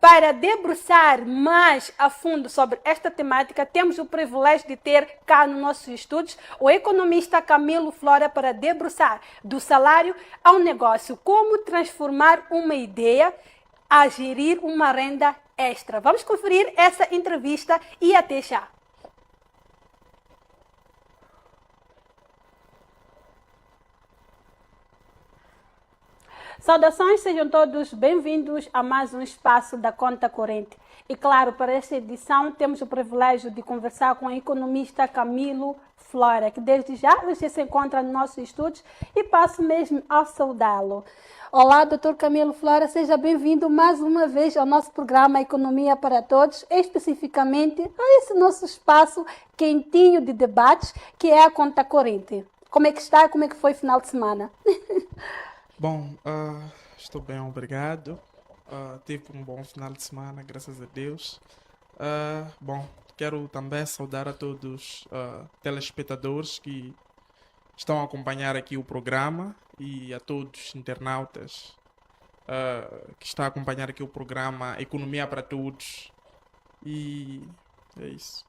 Para debruçar mais a fundo sobre esta temática, temos o privilégio de ter cá nos nossos estúdios o economista Camilo Flora para debruçar do salário ao negócio, como transformar uma ideia a gerir uma renda extra. Vamos conferir essa entrevista e até já. Saudações, sejam todos bem-vindos a mais um espaço da Conta Corrente. E claro, para esta edição temos o privilégio de conversar com o economista Camilo Flora, que desde já você se encontra nos nossos estúdios e passo mesmo a saudá-lo. Olá, Dr. Camilo Flora, seja bem-vindo mais uma vez ao nosso programa Economia para Todos, especificamente a esse nosso espaço quentinho de debates, que é a Conta Corrente. Como é que está? Como é que foi o final de semana? Bom, estou bem, obrigado. Tive um bom final de semana, graças a Deus. Bom, quero também saudar a todos os telespectadores que estão a acompanhar aqui o programa e a todos os internautas que estão a acompanhar aqui o programa Economia para Todos. E é isso.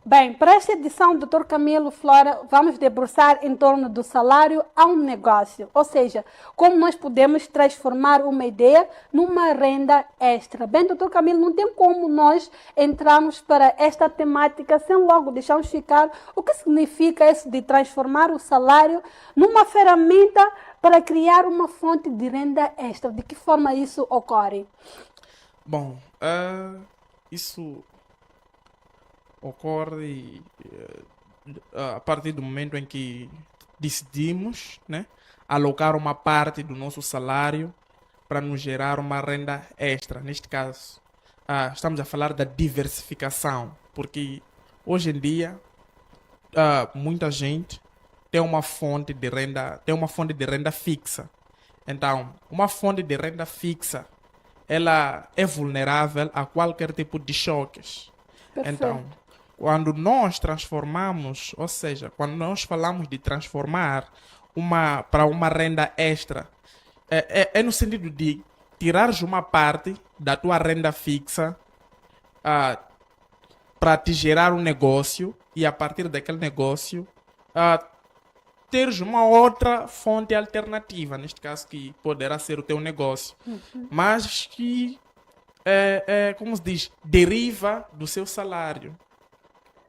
Bem, para esta edição, Dr. Camilo Flora, vamos debruçar em torno do salário ao negócio, ou seja, como nós podemos transformar uma ideia numa renda extra. Bem, Dr. Camilo, não tem como nós entrarmos para esta temática sem logo deixarmos ficar o que significa isso de transformar o salário numa ferramenta para criar uma fonte de renda extra. De que forma isso ocorre? Bom, isso ocorre a partir do momento em que decidimos, né, alocar uma parte do nosso salário para nos gerar uma renda extra. Neste caso, estamos a falar da diversificação, porque hoje em dia muita gente tem uma fonte de renda fixa. Então, uma fonte de renda fixa, ela é vulnerável a qualquer tipo de choques. Perfeito. Então, quando nós transformamos, ou seja, quando nós falamos de transformar para uma renda extra, é no sentido de tirares uma parte da tua renda fixa para te gerar um negócio e a partir daquele negócio teres uma outra fonte alternativa, neste caso que poderá ser o teu negócio, mas que como se diz, deriva do seu salário.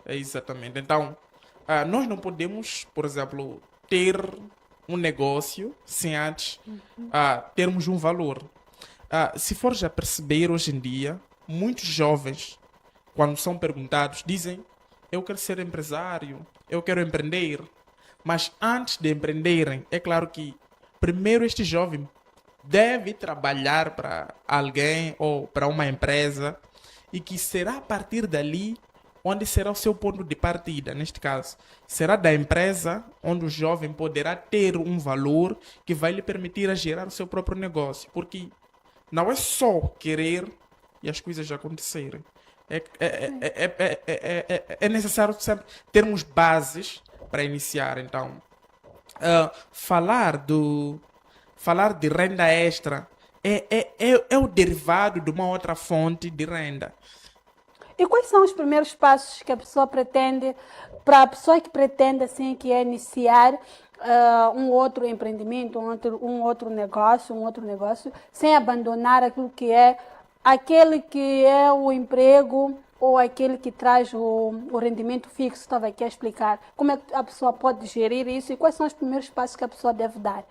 Exatamente. Então, nós não podemos, por exemplo, ter um negócio sem antes termos um valor. Se fores a perceber hoje em dia, muitos jovens, quando são perguntados, dizem: eu quero ser empresário, eu quero empreender. Mas antes de empreenderem, é claro que primeiro este jovem deve trabalhar para alguém ou para uma empresa e que será a partir dali onde será o seu ponto de partida. Neste caso, será da empresa onde o jovem poderá ter um valor que vai lhe permitir a gerar o seu próprio negócio. Porque não é só querer e as coisas acontecerem. É necessário sempre termos bases para iniciar. Então, falar de renda extra é o derivado de uma outra fonte de renda. E quais são os primeiros passos que a pessoa pretende, para a pessoa que pretende assim, que é iniciar um outro empreendimento, um outro negócio, sem abandonar aquele que é o emprego ou aquele que traz o rendimento fixo? Estava aqui a explicar como é que a pessoa pode gerir isso e quais são os primeiros passos que a pessoa deve dar.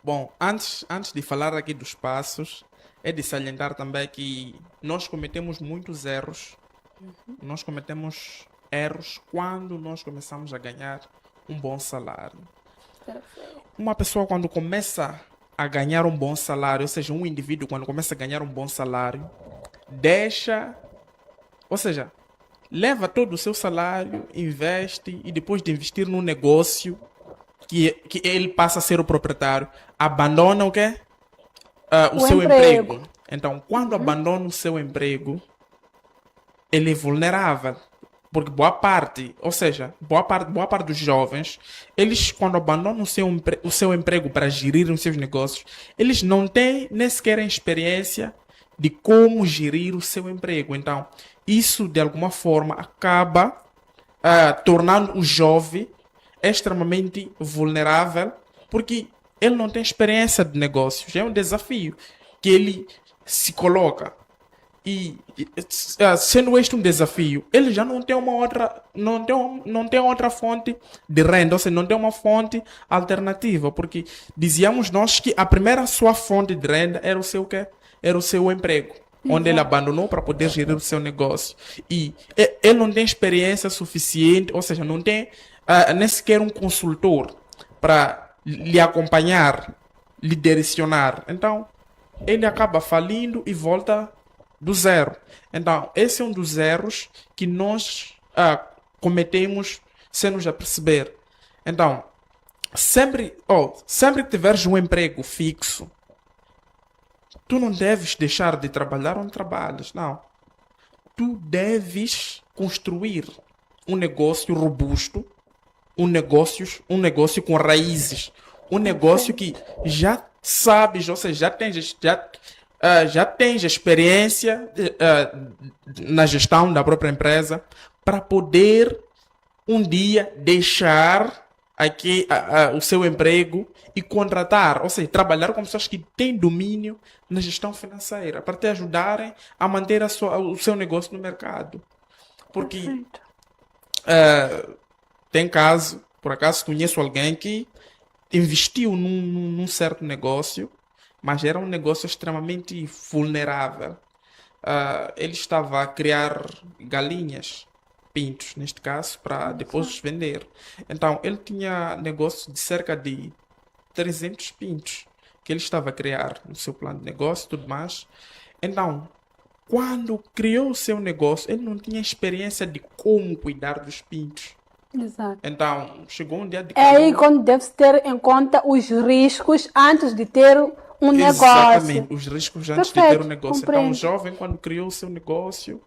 Bom, antes de falar aqui dos passos, é de salientar também que nós cometemos muitos erros. Nós cometemos erros quando nós começamos a ganhar um bom salário. Perfeito. Uma pessoa quando começa a ganhar um bom salário, ou seja, um indivíduo quando começa a ganhar um bom salário, leva todo o seu salário, investe e depois de investir num negócio que ele passa a ser o proprietário, abandona o quê? O seu emprego. Então, quando abandona o seu emprego, ele é vulnerável. Porque boa parte dos jovens, eles quando abandonam o seu emprego para gerir os seus negócios, eles não têm nem sequer a experiência de como gerir o seu emprego. Então, isso de alguma forma acaba tornando o jovem extremamente vulnerável, porque ele não tem experiência de negócios. É um desafio que ele se coloca. E sendo este um desafio, ele já não tem uma outra, não tem outra fonte de renda, ou seja, não tem uma fonte alternativa, porque dizíamos nós que a primeira sua fonte de renda era o seu quê? Era o seu emprego, onde ele abandonou para poder gerir o seu negócio. E ele não tem experiência suficiente, ou seja, não tem nem sequer um consultor para lhe acompanhar, lhe direcionar. Então, ele acaba falindo e volta do zero. Então, esse é um dos erros que nós cometemos sem nos aperceber. Então, sempre que tiveres um emprego fixo, tu não deves deixar de trabalhar onde trabalhas, não. Tu deves construir um negócio robusto, um negócio com raízes, um negócio que já sabes, ou seja, já tens experiência na gestão da própria empresa para poder um dia deixar aqui o seu emprego e contratar, ou seja, trabalhar com pessoas que têm domínio na gestão financeira para te ajudarem a manter o seu negócio no mercado. Porque tem caso, por acaso conheço alguém que investiu num certo negócio, mas era um negócio extremamente vulnerável. Ele estava a criar galinhas, pintos, neste caso, para depois os vender. Então, ele tinha negócio de cerca de 300 pintos que ele estava a criar no seu plano de negócio e tudo mais. Então, quando criou o seu negócio, ele não tinha experiência de como cuidar dos pintos. Exato. Então, chegou um dia de É aí quando deve-se ter em conta os riscos antes de ter um negócio. Exatamente, os riscos antes de ter um negócio. Compreendo. Então, o jovem, quando criou o seu negócio,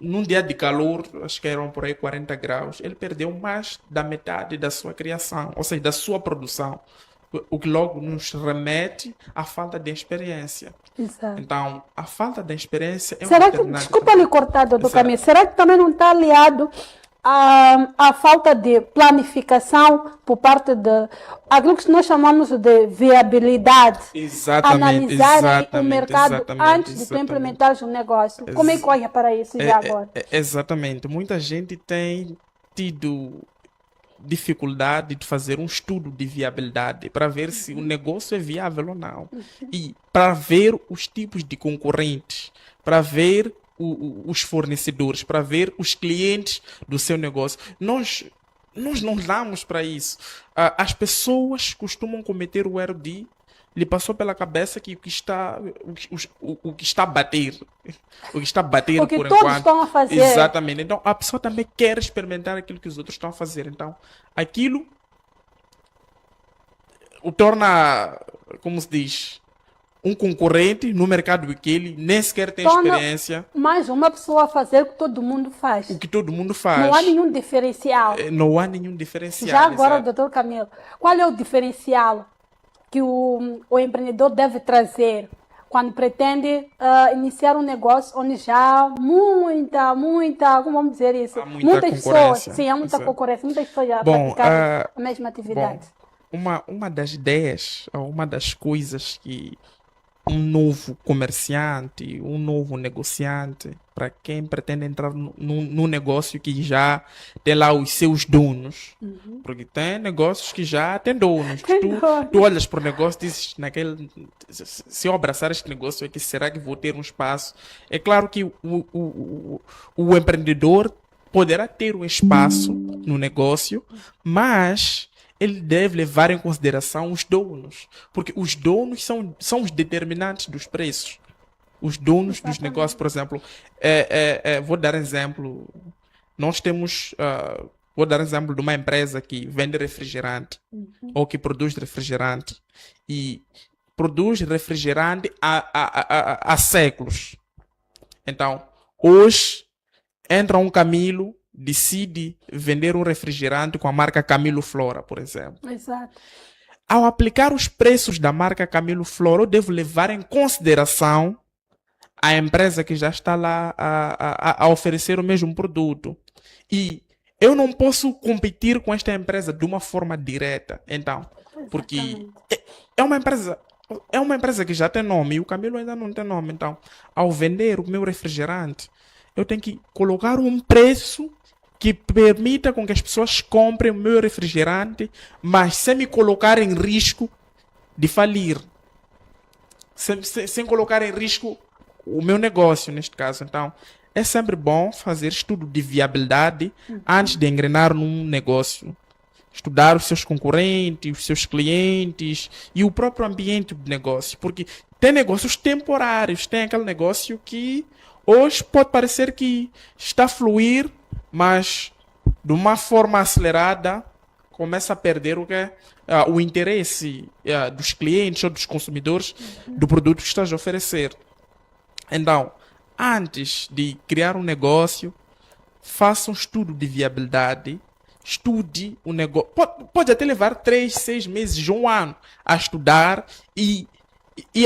num dia de calor, acho que eram por aí 40 graus, ele perdeu mais da metade da sua criação, ou seja, da sua produção. O que logo nos remete à falta de experiência. Exato. Então, a falta de experiência é Será um que, determinante desculpa também. lhe cortar, doutor Exato. Camilo, será que também não está aliado à falta de planificação por parte de aquilo que nós chamamos de viabilidade? Exatamente, Analisar o exatamente, mercado exatamente, antes de tu exatamente. implementares um negócio. Como é que olha para isso já agora? Exatamente. Muita gente tem tido dificuldade de fazer um estudo de viabilidade para ver se o negócio é viável ou não. E para ver os tipos de concorrentes, para ver os fornecedores, para ver os clientes do seu negócio. Nós não damos para isso. As pessoas costumam cometer o erro de lhe passou pela cabeça que o que está a bater, o que está a bater O que por todos enquanto. estão a fazer. Exatamente. Então a pessoa também quer experimentar aquilo que os outros estão a fazer. Então aquilo o torna, como se diz, um concorrente no mercado que ele nem sequer tem Torna experiência. mais uma pessoa a fazer o que todo mundo faz. O que todo mundo faz. Não há nenhum diferencial. Não há nenhum diferencial. Já agora, exato. doutor Camilo, qual é o diferencial que o empreendedor deve trazer quando pretende iniciar um negócio onde já há muita, como vamos dizer isso? Há muita pessoas, concorrência. sim, há muita Exato. concorrência, muitas pessoas já Bom, praticaram a mesma atividade. Uma das ideias, ou uma das coisas que um novo comerciante, um novo negociante, para quem pretende entrar num negócio que já tem lá os seus donos, porque tem negócios que já têm donos. Tu olhas para o negócio e dizes, se eu abraçar este negócio aqui, será que vou ter um espaço? É claro que o empreendedor poderá ter um espaço no negócio, mas ele deve levar em consideração os donos, porque os donos são os determinantes dos preços. Os donos dos negócios, por exemplo, vou dar exemplo. Nós temos, vou dar exemplo de uma empresa que vende refrigerante ou que produz refrigerante e produz refrigerante há séculos. Então, hoje entra um Camilo, decide vender um refrigerante com a marca Camilo Flora, por exemplo. Exato. ao aplicar os preços da marca Camilo Flora, eu devo levar em consideração a empresa que já está lá a oferecer o mesmo produto. E eu não posso competir com esta empresa de uma forma direta. Então, porque Exatamente. é uma empresa. É uma empresa que já tem nome e o Camilo ainda não tem nome. Então, ao vender o meu refrigerante, eu tenho que colocar um preço que permita com que as pessoas comprem o meu refrigerante, mas sem me colocar em risco de falir. Sem colocar em risco o meu negócio, neste caso. Então, é sempre bom fazer estudo de viabilidade antes de engrenar num negócio. Estudar os seus concorrentes, os seus clientes e o próprio ambiente do negócio. Porque tem negócios temporários, tem aquele negócio que hoje pode parecer que está a fluir, mas de uma forma acelerada começa a perder o interesse dos clientes ou dos consumidores do produto que estás a oferecer. Então, antes de criar um negócio, faça um estudo de viabilidade, estude o negócio. Pode até levar 3, 6 meses, um ano a estudar e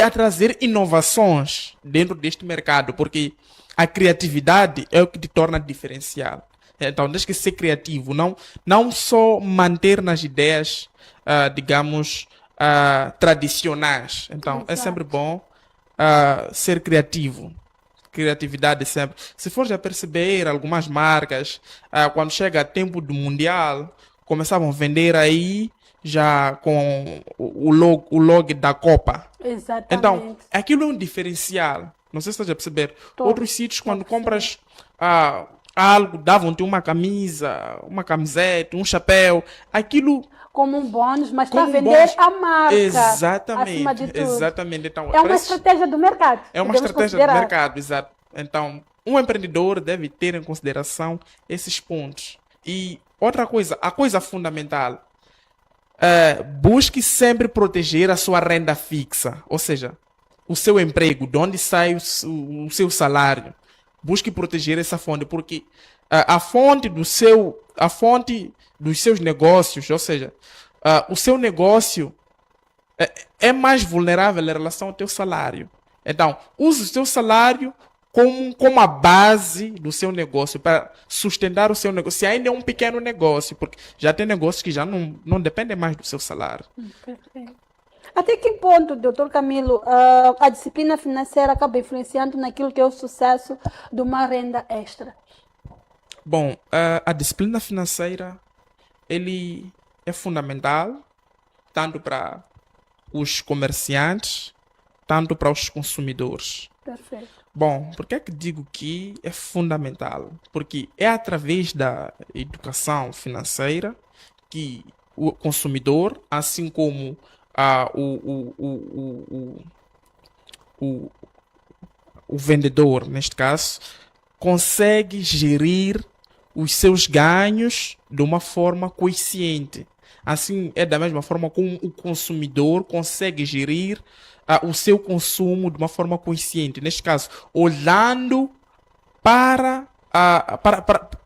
a trazer inovações dentro deste mercado, porque a criatividade é o que te torna diferencial. Então, tens que ser criativo, não só manter nas ideias, digamos, tradicionais. Então, é sempre bom ser criativo. Criatividade sempre. Se for já perceber, algumas marcas, quando chega tempo do Mundial, começavam a vender aí já com o logo da Copa. Exatamente. Então, aquilo é um diferencial. Não sei se estás a perceber. Outros sítios, quando compras algo, davam-te uma camisa, uma camiseta, um chapéu. Aquilo como um bônus, mas para como vender bônus. a marca. Exatamente. Acima de tudo. Exatamente. Então, É uma estratégia do mercado. é uma podemos estratégia do considerar. mercado, exato. Então, um empreendedor deve ter em consideração esses pontos. E outra coisa, a coisa fundamental, busque sempre proteger a sua renda fixa, ou seja, o seu emprego, de onde sai o seu salário. Busque proteger essa fonte, porque a fonte dos seus negócios, ou seja, o seu negócio é mais vulnerável em relação ao teu salário. Então, use o seu salário como a base do seu negócio, para sustentar o seu negócio. Se ainda é um pequeno negócio, porque já tem negócios que já não dependem mais do seu salário. Perfeito. Até que ponto, doutor Camilo, a disciplina financeira acaba influenciando naquilo que é o sucesso de uma renda extra? Bom, a disciplina financeira, ele é fundamental, tanto para os comerciantes, tanto para os consumidores. Perfeito. Bom, por que é que digo que é fundamental? Porque é através da educação financeira que o consumidor, assim como o vendedor, neste caso, consegue gerir os seus ganhos de uma forma consciente. Assim, é da mesma forma como o consumidor consegue gerir o seu consumo de uma forma consciente. Neste caso, olhando para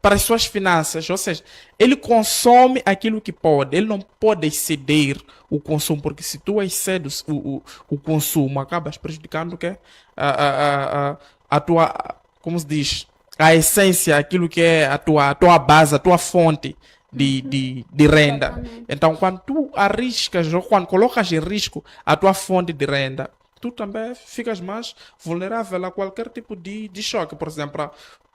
as suas finanças. Ou seja, ele consome aquilo que pode. Ele não pode exceder o consumo, porque se tu excedes o consumo, acabas prejudicando o quê? A tua, como se diz, a essência, aquilo que é a tua base, a tua fonte de renda. Exatamente. Então, quando tu arriscas ou quando colocas em risco a tua fonte de renda, tu também ficas mais vulnerável a qualquer tipo de choque. Por exemplo,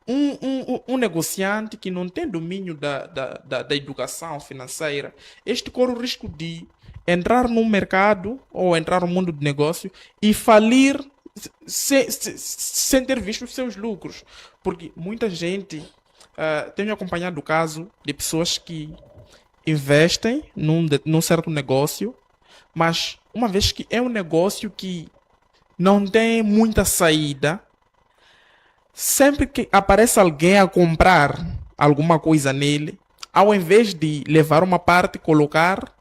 um negociante que não tem domínio da educação financeira, este corre o risco de entrar no mercado ou entrar no mundo do negócio e falir sem ter visto os seus lucros. Porque muita gente tem acompanhado o caso de pessoas que investem num certo negócio, mas uma vez que é um negócio que não tem muita saída, sempre que aparece alguém a comprar alguma coisa nele, ao invés de levar uma parte, colocar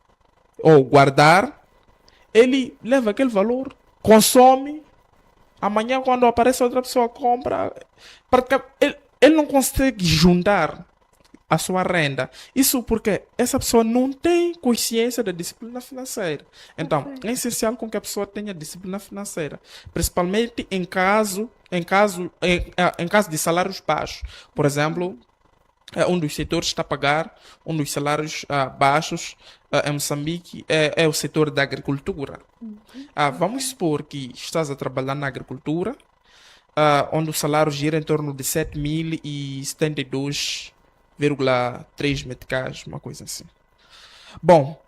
ou guardar, ele leva aquele valor, consome. Amanhã, quando aparece outra pessoa, compra. Ele não consegue juntar. a sua renda. Isso porque essa pessoa não tem consciência da disciplina financeira. Então, é essencial com que a pessoa tenha disciplina financeira, principalmente em caso de salários baixos. Por exemplo, um dos setores está a pagar um dos salários baixos em Moçambique é o setor da agricultura. Vamos supor que estás a trabalhar na agricultura, onde o salário gira em torno de 7.072,3 meticais, uma coisa assim. Bom,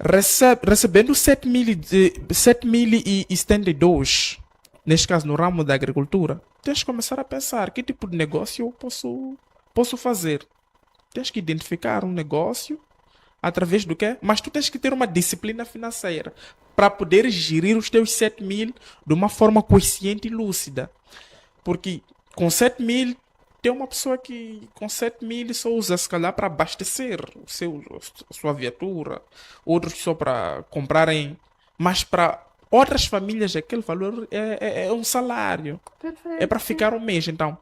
recebendo 7.072, neste caso no ramo da agricultura, tens que começar a pensar que tipo de negócio eu posso fazer. Tens que identificar um negócio através do quê? Mas tu tens que ter uma disciplina financeira para poder gerir os teus 7.000 de uma forma consciente e lúcida. Porque com 7.000, tem uma pessoa que com 7.000 só usa se calhar para abastecer a sua viatura, outros só para comprarem, mas para outras famílias aquele valor é um salário. Perfeito. É para ficar um mês. Então,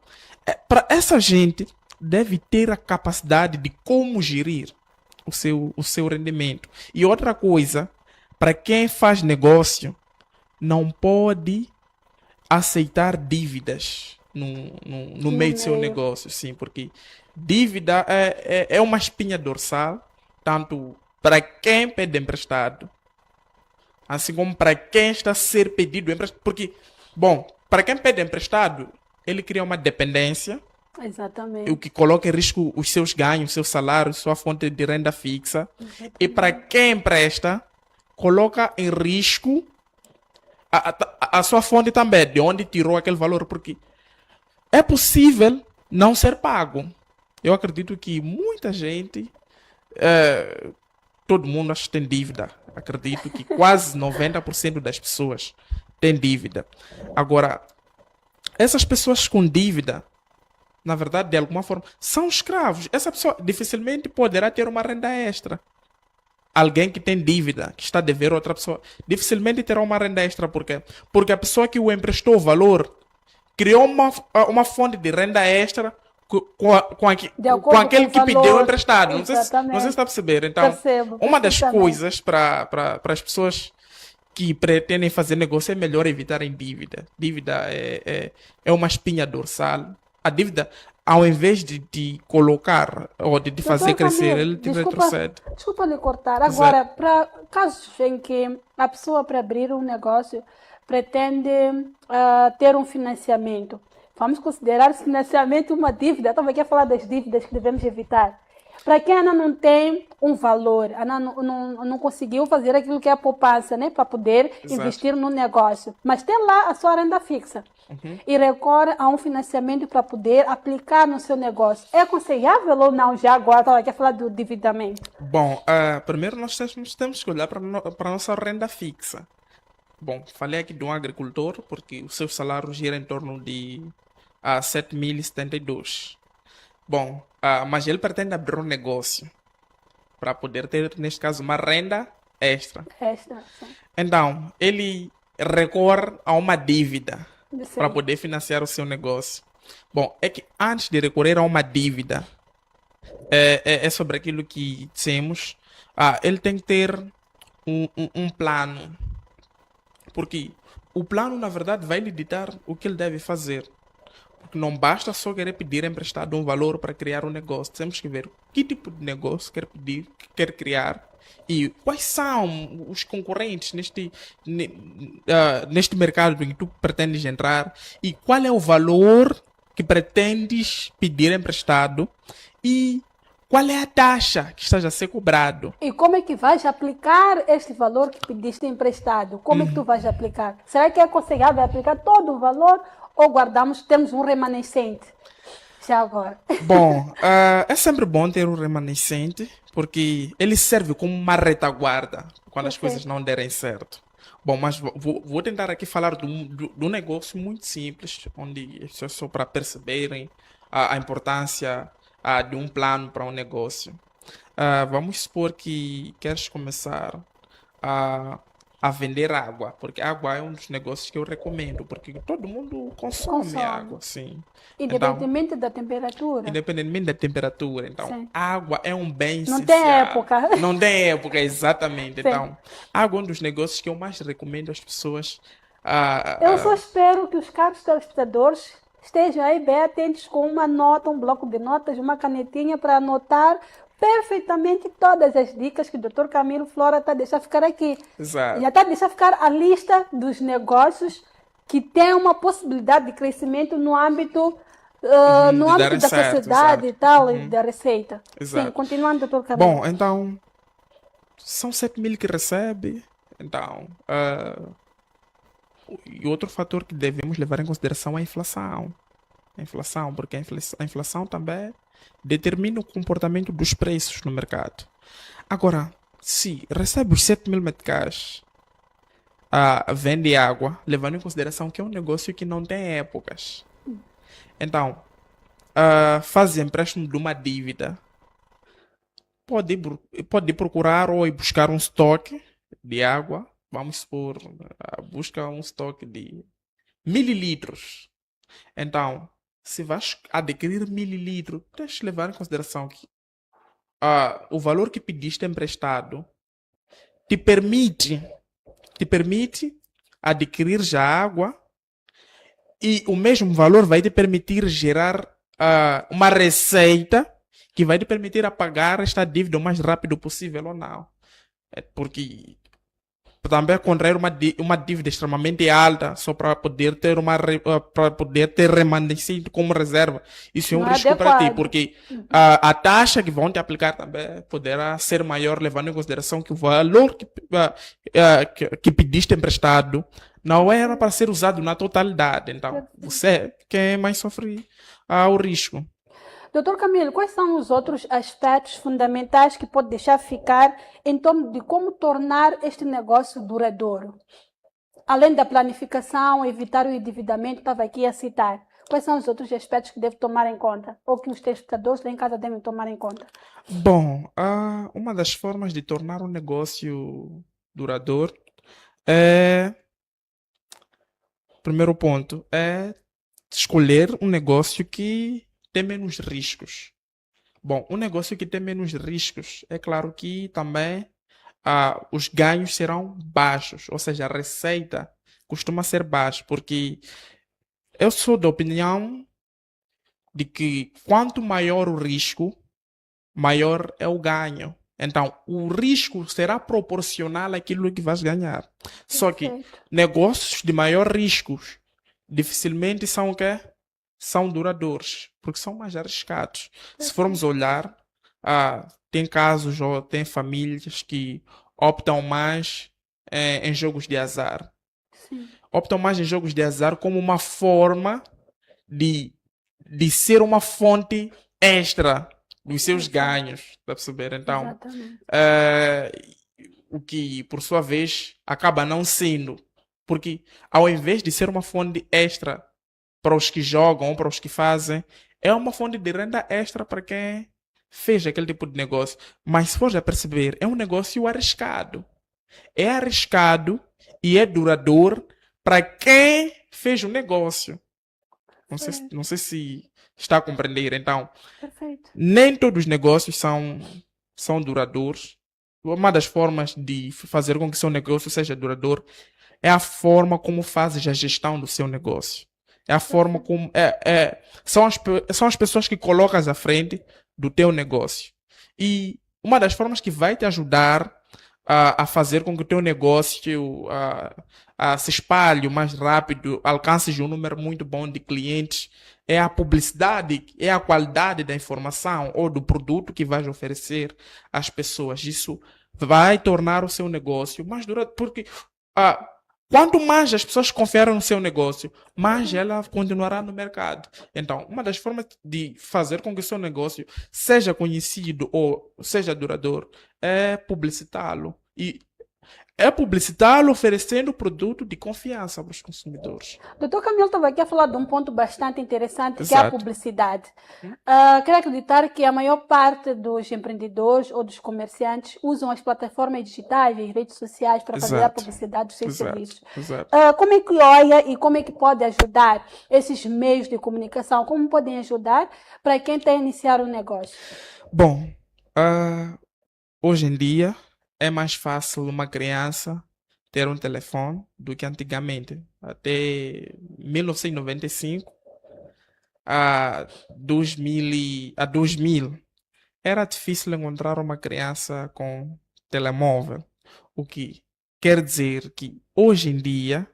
para essa gente, deve ter a capacidade de como gerir o seu rendimento. E outra coisa, para quem faz negócio, não pode aceitar dívidas no meio do seu negócio, sim, porque dívida é uma espinha dorsal, tanto para quem pede emprestado, assim como para quem está a ser pedido emprestado. Porque, bom, para quem pede emprestado, ele cria uma dependência, Exatamente. o que coloca em risco os seus ganhos, seu salário, sua fonte de renda fixa. E para quem empresta, coloca em risco a sua fonte também, de onde tirou aquele valor, porque é possível não ser pago. Eu acredito que muita gente, todo mundo acho que tem dívida. Acredito que quase 90% das pessoas têm dívida. Agora, essas pessoas com dívida, na verdade, de alguma forma, são escravos. Essa pessoa dificilmente poderá ter uma renda extra. Alguém que tem dívida, que está a dever a outra pessoa, dificilmente terá uma renda extra. Por quê? Porque a pessoa que o emprestou o valor criou uma fonte de renda extra com aquele que pediu emprestado. Não sei se está a perceber. Então, uma das coisas para as pessoas que pretendem fazer negócio é melhor evitarem dívida. Dívida é uma espinha dorsal. A dívida, ao invés de te colocar ou de te fazer crescer, ele te retrocede. Desculpa lhe cortar. Agora, para casos em que a pessoa, para abrir um negócio, pretende ter um financiamento, vamos considerar esse financiamento uma dívida. Estamos aqui a falar das dívidas que devemos evitar. Para quem ainda não tem um valor, ainda não conseguiu fazer aquilo que é a poupança, né, para poder investir no negócio, mas tem lá a sua renda fixa e recorre a um financiamento para poder aplicar no seu negócio. É aconselhável ou não? Já agora estava aqui a falar do endividamento. Bom, primeiro nós temos que olhar para a nossa renda fixa. Bom, falei aqui de um agricultor porque o seu salário gira em torno de 7.072. Bom, mas ele pretende abrir um negócio para poder ter, neste caso, uma renda extra. Sim. Então, ele recorre a uma dívida para poder financiar o seu negócio. Bom, é que antes de recorrer a uma dívida, é sobre aquilo que dissemos, ele tem que ter um plano. Porque o plano, na verdade, vai lhe ditar o que ele deve fazer. Porque não basta só querer pedir emprestado um valor para criar um negócio. Temos que ver que tipo de negócio quer pedir, quer criar e quais são os concorrentes neste mercado em que tu pretendes entrar e qual é o valor que pretendes pedir emprestado e qual é a taxa que estás a ser cobrado. E como é que vais aplicar este valor que pediste emprestado? Como é que tu vais aplicar? Será que é aconselhável aplicar todo o valor ou temos um remanescente? Já agora. Bom, é sempre bom ter um remanescente, porque ele serve como uma retaguarda quando as coisas não derem certo. Bom, mas vou tentar aqui falar de um negócio muito simples, onde é só para perceberem a importância de um plano para um negócio. Vamos supor que queres começar a a vender água, porque água é um dos negócios que eu recomendo, porque todo mundo consome água, sim. Então, Independentemente da temperatura. independentemente da temperatura, então, Sim. água é um bem Não tem essencial. época. Não tem época, exatamente. Sim. Então, água é um dos negócios que eu mais recomendo às pessoas. Eu só espero que os caros telespectadores estejam aí bem atentos com uma nota, um bloco de notas, uma canetinha para anotar perfeitamente todas as dicas que o Dr. Camilo Flora está a deixar ficar aqui. Exato. Já está a deixar ficar a lista dos negócios que têm uma possibilidade de crescimento no âmbito, no de âmbito darem da certo, sociedade exato. e tal, e da receita. Exato. Sim, continuando, Dr. Camilo. Bom, então, são 7.000 que recebe. Então, e outro fator que devemos levar em consideração é a inflação. A inflação, porque a inflação também determina o comportamento dos preços no mercado. Agora, se recebe os 7.000 meticais, vende água, levando em consideração que é um negócio que não tem épocas. Então, faz empréstimo de uma dívida. Pode procurar ou ir buscar um estoque de água. Vamos supor, busca um estoque de mililitros. Então, se vais adquirir mililitros, tens de levar em consideração que o valor que pediste emprestado te permite adquirir já água e o mesmo valor vai te permitir gerar uma receita que vai te permitir pagar esta dívida o mais rápido possível ou não. Porque também contrair uma dívida extremamente alta só para poder ter remanescente como reserva. Isso é um Não é risco para ti, adequado. porque a taxa que vão te aplicar também poderá ser maior, levando em consideração que o valor que pediste emprestado não era para ser usado na totalidade. Então, você é quem mais sofre o risco. Doutor Camilo, quais são os outros aspectos fundamentais que pode deixar ficar em torno de como tornar este negócio duradouro? Além da planificação, evitar o endividamento, estava aqui a citar. Quais são os outros aspectos que deve tomar em conta? Ou que os telespectadores lá em casa devem tomar em conta? Bom, uma das formas de tornar um negócio duradouro é... Primeiro ponto é escolher um negócio que tem menos riscos. Bom, um negócio que tem menos riscos, é claro que também os ganhos serão baixos, ou seja, a receita costuma ser baixa, porque eu sou da opinião de que quanto maior o risco, maior é o ganho. Então, o risco será proporcional àquilo que vais ganhar. Só que Perfeito. negócios de maior risco dificilmente são o quê? São duradouros, porque são mais arriscados. Se formos olhar, tem casos ou tem famílias que optam mais em jogos de azar. Sim. Optam mais em jogos de azar como uma forma de ser uma fonte extra dos seus ganhos, está a perceber? Então, Exatamente. o que, por sua vez, acaba não sendo. Porque, ao invés de ser uma fonte extra para os que jogam ou para os que fazem, é uma fonte de renda extra para quem fez aquele tipo de negócio. Mas, se for a perceber, é um negócio arriscado. É arriscado e é duradouro para quem fez o negócio. Não sei se está a compreender. Então, Perfeito. nem todos os negócios são duradouros. Uma das formas de fazer com que seu negócio seja duradouro é a forma como fazes a gestão do seu negócio. É a forma como... são as pessoas que colocas à frente do teu negócio. E uma das formas que vai te ajudar a fazer com que o teu negócio se espalhe mais rápido, alcances um número muito bom de clientes, é a publicidade, é a qualidade da informação ou do produto que vais oferecer às pessoas. Isso vai tornar o seu negócio mais duradouro, porque quanto mais as pessoas confiarem no seu negócio, mais ela continuará no mercado. Então, uma das formas de fazer com que o seu negócio seja conhecido ou seja duradouro é publicitá-lo. E é publicitá-lo oferecendo produto de confiança para os consumidores. Doutor Camilo estava aqui a falar de um ponto bastante interessante, que é a Exato. publicidade. Quero acreditar que a maior parte dos empreendedores ou dos comerciantes usam as plataformas digitais, as redes sociais para fazer a Exato. publicidade dos seus serviços. Exato. Como é que olha e como é que pode ajudar esses meios de comunicação? Como podem ajudar para quem está a iniciar um negócio? Bom, hoje em dia é mais fácil uma criança ter um telefone do que antigamente. Até 1995 a 2000 era difícil encontrar uma criança com telemóvel. O que quer dizer que hoje em dia,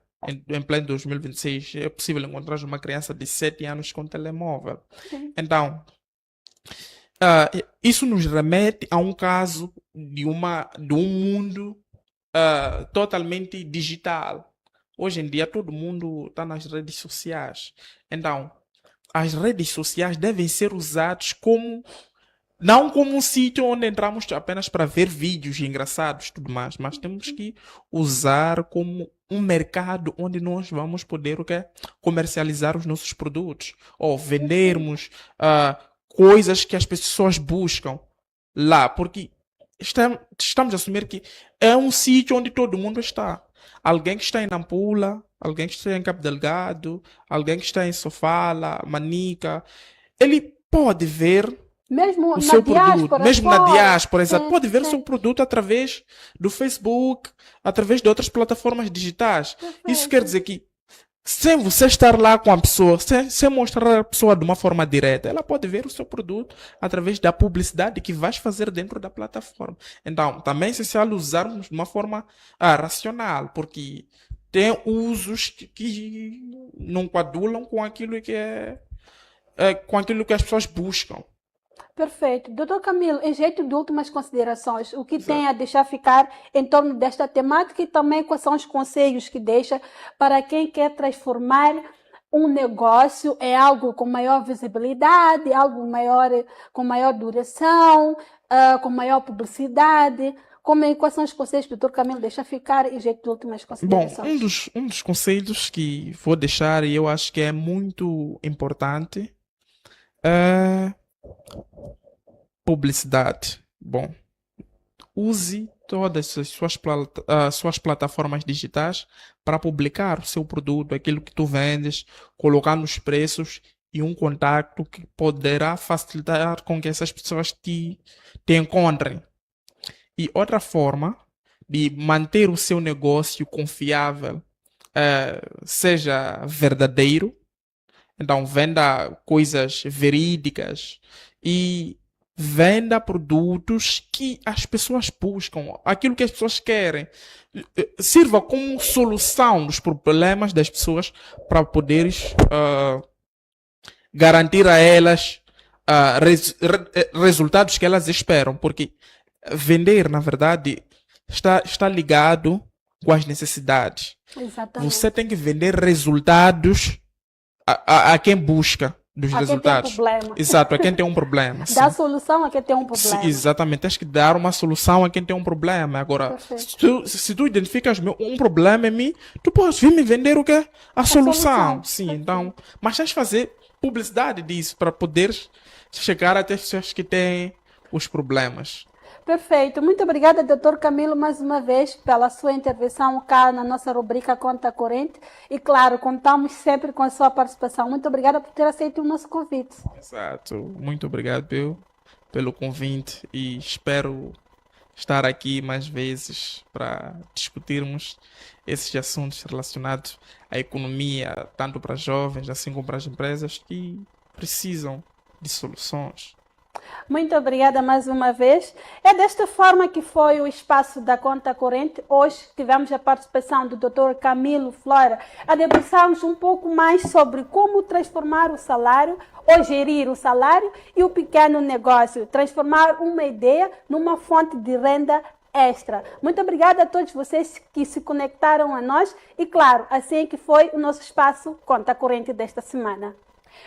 em pleno 2026, é possível encontrar uma criança de 7 anos com telemóvel. Sim. Então, isso nos remete a um caso de um mundo totalmente digital. Hoje em dia todo mundo está nas redes sociais. Então, as redes sociais devem ser usadas não como um sítio onde entramos apenas para ver vídeos engraçados e tudo mais, mas temos que usar como um mercado onde nós vamos poder comercializar os nossos produtos ou vendermos coisas que as pessoas buscam lá, porque estamos a assumir que é um sítio onde todo mundo está. Alguém que está em Nampula, alguém que está em Cabo Delgado, alguém que está em Sofala, Manica, ele pode ver Mesmo o na seu produto, diáspora, mesmo na fora. diáspora, exato. Pode ver o Sim. seu produto através do Facebook, através de outras plataformas digitais. Isso quer dizer que, sem você estar lá com a pessoa, sem mostrar a pessoa de uma forma direta, ela pode ver o seu produto através da publicidade que vais fazer dentro da plataforma. Então, também é essencial usarmos de uma forma racional, porque tem usos que não coadulam com aquilo que com aquilo que as pessoas buscam. Perfeito. Doutor Camilo, em jeito de últimas considerações, o que tem a deixar ficar em torno desta temática e também quais são os conselhos que deixa para quem quer transformar um negócio em algo com maior visibilidade, algo maior, com maior duração, com maior publicidade? Quais são os conselhos que o doutor Camilo deixa ficar em jeito de últimas Bom, considerações? um dos conselhos que vou deixar e eu acho que é muito importante é publicidade. Bom, use todas as suas plataformas digitais para publicar o seu produto, aquilo que tu vendes, colocar nos preços e um contato que poderá facilitar com que essas pessoas te encontrem. E outra forma de manter o seu negócio confiável, seja verdadeiro, então venda coisas verídicas e venda produtos que as pessoas buscam, aquilo que as pessoas querem. Sirva como solução dos problemas das pessoas para poderes garantir a elas resultados que elas esperam, porque vender, na verdade, está ligado com as necessidades. Exatamente. Você tem que vender resultados a quem busca dos resultados. Quem tem problema. Exato, a quem tem um problema. Dá solução a quem tem um problema. Sim, exatamente, tens que dar uma solução a quem tem um problema. Agora, se tu identificas um problema em mim, tu podes vir me vender o quê? A solução. Sim, perfeito. Então, mas tens que fazer publicidade disso para poder chegar até as pessoas que têm os problemas. Perfeito. Muito obrigada, doutor Camilo, mais uma vez, pela sua intervenção cá na nossa rubrica Conta Corrente. E, claro, contamos sempre com a sua participação. Muito obrigada por ter aceito o nosso convite. Exato. Muito obrigado pelo convite e espero estar aqui mais vezes para discutirmos esses assuntos relacionados à economia, tanto para jovens, assim como para as empresas que precisam de soluções. Muito obrigada mais uma vez. É desta forma que foi o espaço da Conta Corrente. Hoje tivemos a participação do Dr. Camilo Flora a debruçarmos um pouco mais sobre como transformar o salário ou gerir o salário e o pequeno negócio, transformar uma ideia numa fonte de renda extra. Muito obrigada a todos vocês que se conectaram a nós e, claro, assim que foi o nosso espaço Conta Corrente desta semana.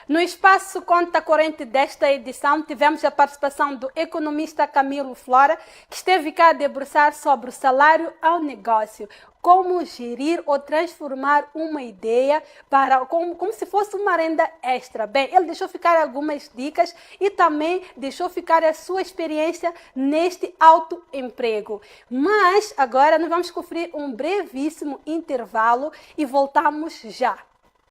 No espaço Conta Corrente desta edição, tivemos a participação do economista Camilo Flora, que esteve cá a debruçar sobre o salário ao negócio, como gerir ou transformar uma ideia para como se fosse uma renda extra. Bem, ele deixou ficar algumas dicas e também deixou ficar a sua experiência neste autoemprego. Mas agora nós vamos conferir um brevíssimo intervalo e voltamos já.